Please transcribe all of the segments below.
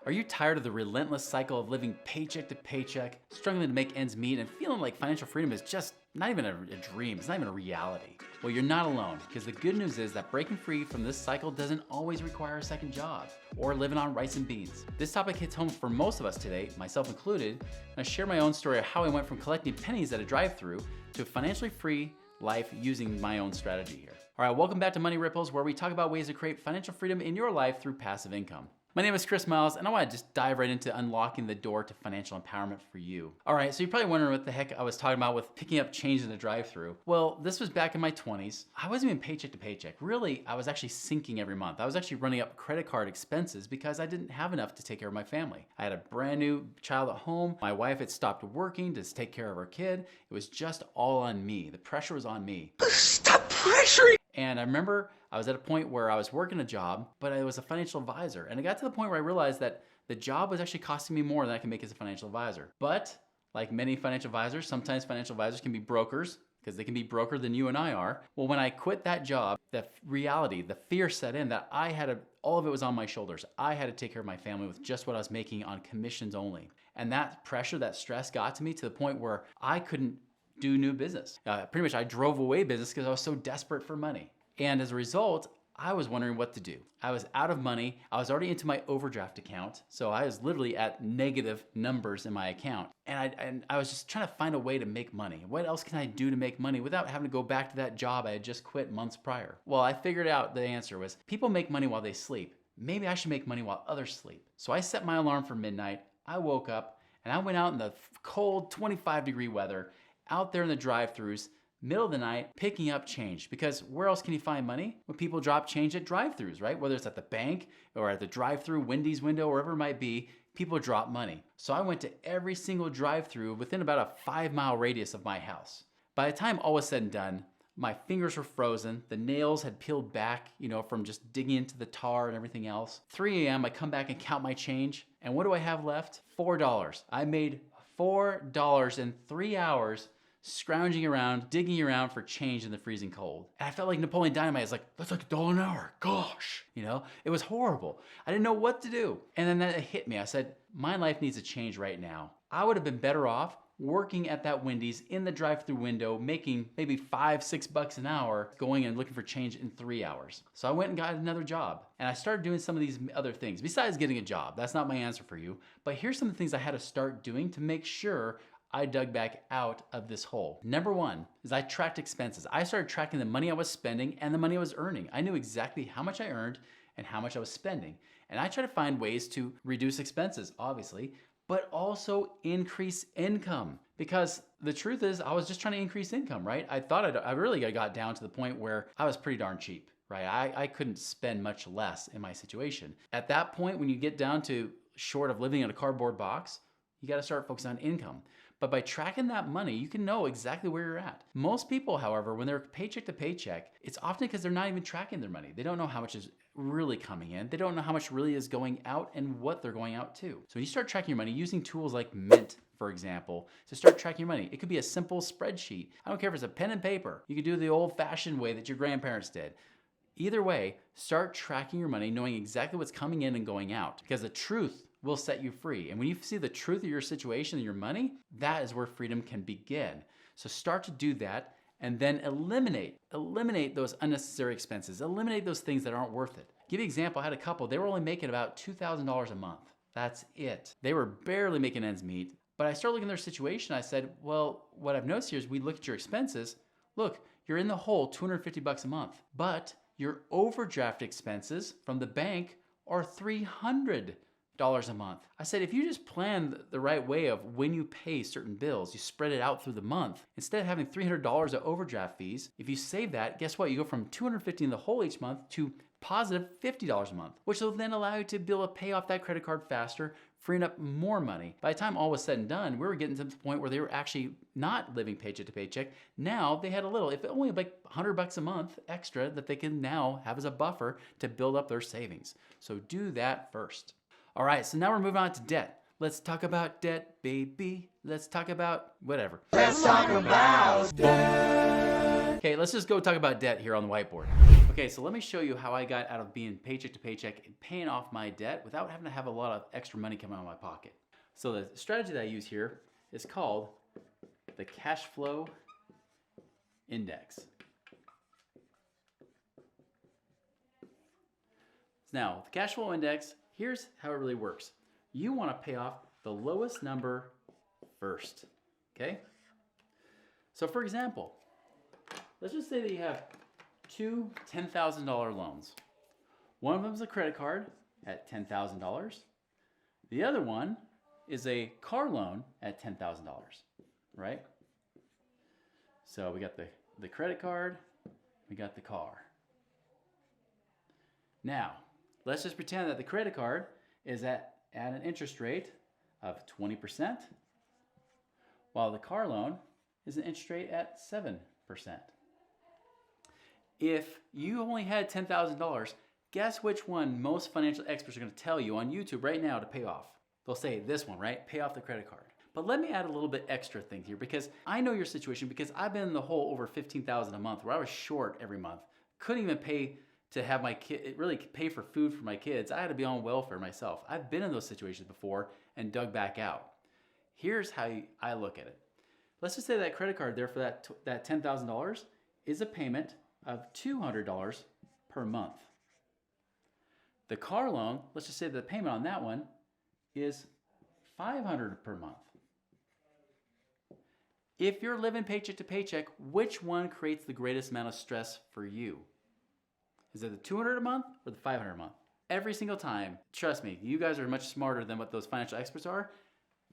Are you tired of the relentless cycle of living paycheck to paycheck, struggling to make ends meet, and feeling like financial freedom is just not even a dream, it's not even a reality? Well, you're not alone, because the good news is that breaking free from this cycle doesn't always require a second job or living on rice and beans. This topic hits home for most of us today, myself included, and I share my own story of how I went from collecting pennies at a drive-thru to a financially free life using my own strategy here. All right, welcome back to Money Ripples, where we talk about ways to create financial freedom in your life through passive income. My name is Chris Miles, and I want to just dive right into unlocking the door to financial empowerment for you. All right, so you're probably wondering what the heck I was talking about with picking up change in the drive-thru. Well, this was back in my 20s. I wasn't even paycheck to paycheck. Really, I was actually sinking every month. I was actually running up credit card expenses because I didn't have enough to take care of my family. I had a brand new child at home. My wife had stopped working to take care of her kid. It was just all on me. The pressure was on me. Stop pressuring! And I remember I was at a point where I was working a job, but I was a financial advisor. And I got to the point where I realized that the job was actually costing me more than I can make as a financial advisor. But like many financial advisors, sometimes financial advisors can be brokers because they can be broker than you and I are. Well, when I quit that job, the reality, the fear set in that all of it was on my shoulders. I had to take care of my family with just what I was making on commissions only. And that pressure, that stress got to me to the point where I couldn't do new business. Pretty much I drove away business because I was so desperate for money. And as a result, I was wondering what to do. I was out of money. I was already into my overdraft account. So I was literally at negative numbers in my account. And I was just trying to find a way to make money. What else can I do to make money without having to go back to that job I had just quit months prior? Well, I figured out the answer was people make money while they sleep. Maybe I should make money while others sleep. So I set my alarm for midnight. I woke up and I went out in the cold 25-degree weather, out there in the drive-thrus, middle of the night, picking up change. Because where else can you find money? When people drop change at drive-thrus, right? Whether it's at the bank or at the drive-thru, Wendy's window, wherever it might be, people drop money. So I went to every single drive-thru within about a 5-mile radius of my house. By the time all was said and done, my fingers were frozen, the nails had peeled back, from just digging into the tar and everything else. 3 a.m., I come back and count my change, and what do I have left? $4. I made $4 in 3 hours scrounging around, digging around for change in the freezing cold. And I felt like Napoleon Dynamite. It's like, that's like $1 an hour, gosh. It was horrible. I didn't know what to do. And then that hit me. I said, my life needs a change right now. I would have been better off working at that Wendy's in the drive-thru window, making maybe $5-6 an hour, going and looking for change in 3 hours. So I went and got another job. And I started doing some of these other things besides getting a job. That's not my answer for you. But here's some of the things I had to start doing to make sure I dug back out of this hole. Number one is I tracked expenses. I started tracking the money I was spending and the money I was earning. I knew exactly how much I earned and how much I was spending. And I tried to find ways to reduce expenses, obviously, but also increase income. Because the truth is, I was just trying to increase income, right? I thought I really got down to the point where I was pretty darn cheap, right? I couldn't spend much less in my situation. At that point, when you get down to short of living in a cardboard box, you gotta start focusing on income. But by tracking that money, you can know exactly where you're at. Most people, however, when they're paycheck to paycheck, it's often because they're not even tracking their money. They don't know how much is really coming in. They don't know how much really is going out and what they're going out to. So when you start tracking your money using tools like Mint, for example, to start tracking your money, it could be a simple spreadsheet. I don't care if it's a pen and paper. You could do it the old-fashioned way that your grandparents did. Either way, start tracking your money, knowing exactly what's coming in and going out, because the truth will set you free. And when you see the truth of your situation and your money, that is where freedom can begin. So start to do that and then eliminate those unnecessary expenses. Eliminate those things that aren't worth it. Give you an example, I had a couple, they were only making about $2,000 a month. That's it. They were barely making ends meet. But I started looking at their situation. I said, well, what I've noticed here is we look at your expenses. Look, you're in the hole $250 a month, but your overdraft expenses from the bank are $300 a month. I said, if you just plan the right way of when you pay certain bills, you spread it out through the month, instead of having $300 of overdraft fees, if you save that, guess what? You go from $250 in the hole each month to positive $50 a month, which will then allow you to be able to pay off that credit card faster, freeing up more money. By the time all was said and done, we were getting to the point where they were actually not living paycheck to paycheck. Now they had a little, if only like $100 a month extra that they can now have as a buffer to build up their savings. So do that first. All right, so now we're moving on to debt. Let's talk about debt, baby. Let's talk about whatever. Let's talk about debt. Okay, let's just go talk about debt here on the whiteboard. Okay, so let me show you how I got out of being paycheck to paycheck and paying off my debt without having to have a lot of extra money coming out of my pocket. So the strategy that I use here is called the cash flow index. Now, the cash flow index, here's how it really works. You want to pay off the lowest number first, okay? So for example, let's just say that you have two $10,000 loans. One of them is a credit card at $10,000. The other one is a car loan at $10,000, right? So we got the credit card, we got the car. Now, let's just pretend that the credit card is at an interest rate of 20%, while the car loan is an interest rate at 7%. If you only had $10,000, guess which one most financial experts are going to tell you on YouTube right now to pay off? They'll say this one, right? Pay off the credit card. But let me add a little bit extra thing here because I know your situation because I've been in the hole over $15,000 a month where I was short every month. Couldn't even pay to have my kid, really pay for food for my kids. I had to be on welfare myself. I've been in those situations before and dug back out. Here's how I look at it. Let's just say that credit card there for that $10,000 is a payment of $200 per month. The car loan, let's just say the payment on that one is $500 per month. If you're living paycheck to paycheck, which one creates the greatest amount of stress for you? Is it the $200 a month or the $500 a month? Every single time, trust me, you guys are much smarter than what those financial experts are.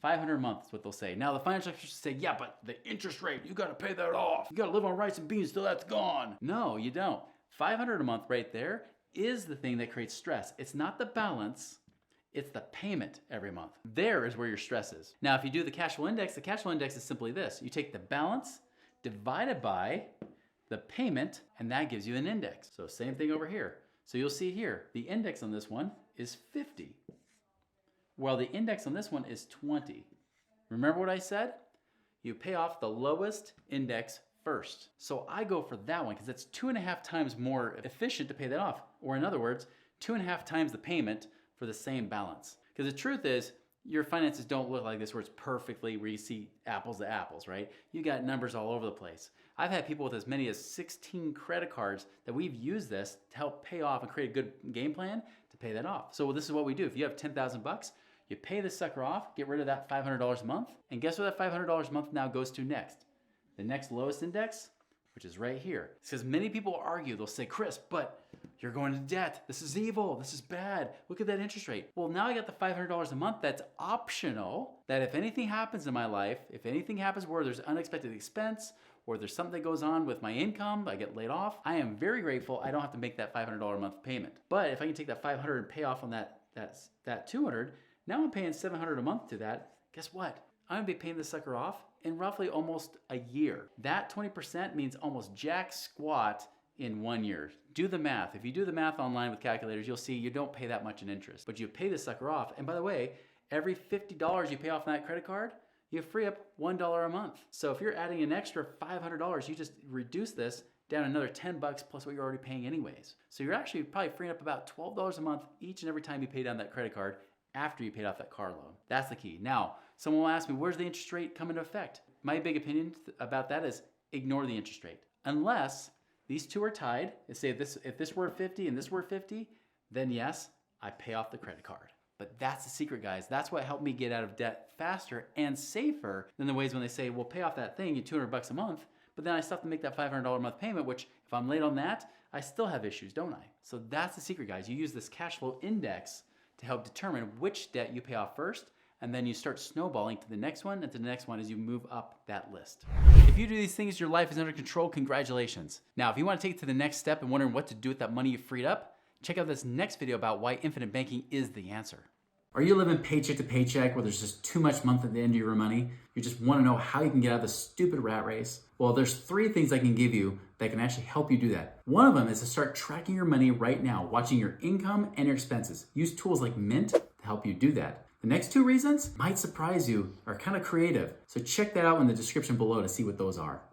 $500 a month is what they'll say. Now the financial experts say, yeah, but the interest rate, you gotta pay that off. You gotta live on rice and beans till that's gone. No, you don't. $500 a month right there is the thing that creates stress. It's not the balance, it's the payment every month. There is where your stress is. Now, if you do the cash flow index, the cash flow index is simply this. You take the balance divided by the payment, and that gives you an index. So same thing over here. So you'll see here, the index on this one is 50, while the index on this one is 20. Remember what I said? You pay off the lowest index first. So I go for that one because it's 2.5 times more efficient to pay that off. Or in other words, 2.5 times the payment for the same balance. Because the truth is, your finances don't look like this where it's perfectly, where you see apples to apples, right? You got numbers all over the place. I've had people with as many as 16 credit cards that we've used this to help pay off and create a good game plan to pay that off. So this is what we do. If you have 10,000 bucks, you pay this sucker off, get rid of that $500 a month, and guess what that $500 a month now goes to next? The next lowest index, which is right here. Because many people argue, they'll say, Chris, but you're going to debt. This is evil. This is bad. Look at that interest rate. Well, now I got the $500 a month that's optional, that if anything happens in my life, if anything happens where there's unexpected expense, or there's something that goes on with my income, I get laid off, I am very grateful I don't have to make that $500 a month payment. But if I can take that $500 and pay off on that $200, now I'm paying $700 a month to that. Guess what? I'm gonna be paying this sucker off in roughly almost a year. That 20% means almost jack squat in 1 year. Do the math. If you do the math online with calculators, you'll see you don't pay that much in interest, but you pay this sucker off. And by the way, every $50 you pay off on that credit card, you free up $1 a month. So if you're adding an extra $500, you just reduce this down another 10 bucks plus what you're already paying anyways. So you're actually probably freeing up about $12 a month each and every time you pay down that credit card after you paid off that car loan. That's the key. Now, someone will ask me, where's the interest rate come into effect? My big opinion about that is ignore the interest rate. Unless these two are tied, and say if this were 50 and this were 50, then yes, I pay off the credit card. But that's the secret, guys. That's what helped me get out of debt faster and safer than the ways when they say, well, pay off that thing, you $200 a month, but then I still have to make that $500 a month payment, which if I'm late on that, I still have issues, don't I? So that's the secret, guys. You use this cash flow index to help determine which debt you pay off first, and then you start snowballing to the next one and to the next one as you move up that list. If you do these things, your life is under control, congratulations. Now, if you want to take it to the next step and wondering what to do with that money you freed up, check out this next video about why infinite banking is the answer. Are you living paycheck to paycheck where there's just too much month at the end of your money? You just want to know how you can get out of this stupid rat race? Well, there's 3 things I can give you that can actually help you do that. One of them is to start tracking your money right now, watching your income and your expenses. Use tools like Mint to help you do that. The next 2 reasons might surprise you, are kind of creative. So check that out in the description below to see what those are.